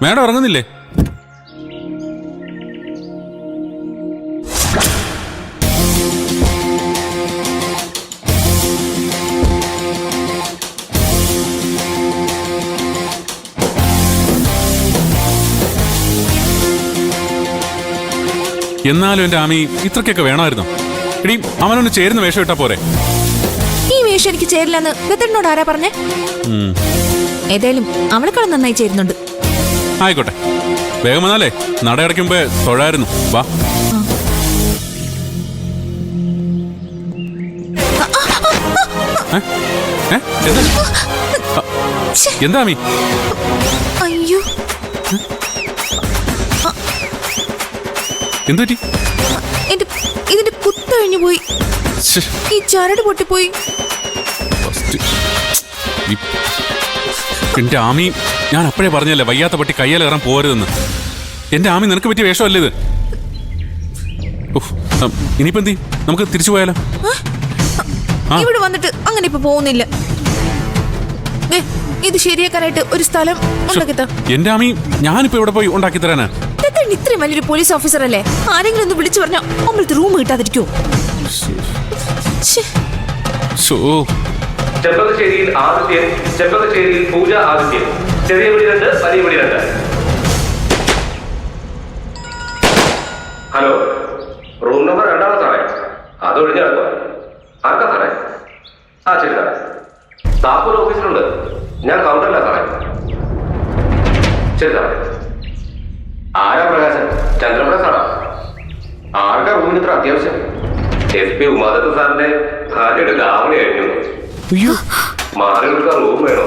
Madam ഇറങ്ങുന്നില്ലേ? എന്നാലും എന്റെ ആമി ഇത്രക്കൊക്കെ വേണമായിരുന്നു. എടി, അവനൊന്ന് ചേരുന്ന വേഷം ഇട്ടാ പോരെ? ഈ വേഷം എനിക്ക് ചേരില്ലെന്ന് ബെത്തനോട് ആരാ പറഞ്ഞേ? ഏതായാലും അവളെക്കാളും നന്നായി ചേരുന്നുണ്ട്. ആയിക്കോട്ടെ, വേഗം വന്നാലേ നടയടയ്ക്കുമ്പോ തൊഴായിരുന്നു. വാ. എന്താ ആമി? അയ്യോ, എന്തുപറ്റി? ഇതിന്റെ കുത്തഴിഞ്ഞു പോയി. ഈ ചരട് പൊട്ടിപ്പോയി. എന്റെ ആമി, ഞാൻ അപ്പോഴേ പറഞ്ഞല്ലേ വയ്യാത്ത പട്ടി കയ്യാലേറാൻ പോരുതെന്ന്. എന്റെ ആമി, നിനക്ക് പറ്റിയ വേഷമല്ലേ ഇത്? ഇനിയിപ്പോ എന്തി, നമുക്ക് തിരിച്ചു പോയാലോ? ഇവിടെ വന്നിട്ട് അങ്ങനെ ഇപ്പൊ പോകുന്നില്ല. ഇത് ശരിയാക്കാനായിട്ട് ഒരു സ്ഥലം ഉണ്ടാക്കിത്താ. എന്റെ ആമി, ഞാനിപ്പോ ഇവിടെ പോയി ഉണ്ടാക്കി തരാനാ? ഇത്രയും വലിയൊരു പോലീസ് ഓഫീസർ അല്ലേ, ആരെങ്കിലും ഒന്ന് വിളിച്ചു പറഞ്ഞാൽ നമ്മളത്തെ റൂം കിട്ടാതിരിക്കോ? ചെമ്പകശ്ശേരിയിൽ ആദിത്യൻ, ചെമ്പകശ്ശേരിയിൽ പൂജ ആദിത്യൻ. ചെറിയ വിളി 2, വലിയ വിളി 2. ഹലോ, റൂം നമ്പർ 2 സാറേ. അത് ഒഴിഞ്ഞു കിടക്കുക. ആർക്കാ സാറേ? ശരി സാറേ. സ്റ്റാഫ് ഒരു ഓഫീസിലുണ്ട്. ഞാൻ കൗണ്ടറില്ല സാറേ. ശരി സാറേ. ആരാ പ്രകാശൻ? ചന്ദ്രപ്രസാദാ? ആർക്കാ റൂമിന് ഇത്ര അത്യാവശ്യം? SP ഉമാദത്ത് സാറിന്റെ ഭാര്യയുടെ ഗാവണി കഴിഞ്ഞു. മാറി കൊടുക്കാൻ റൂം വേണോ?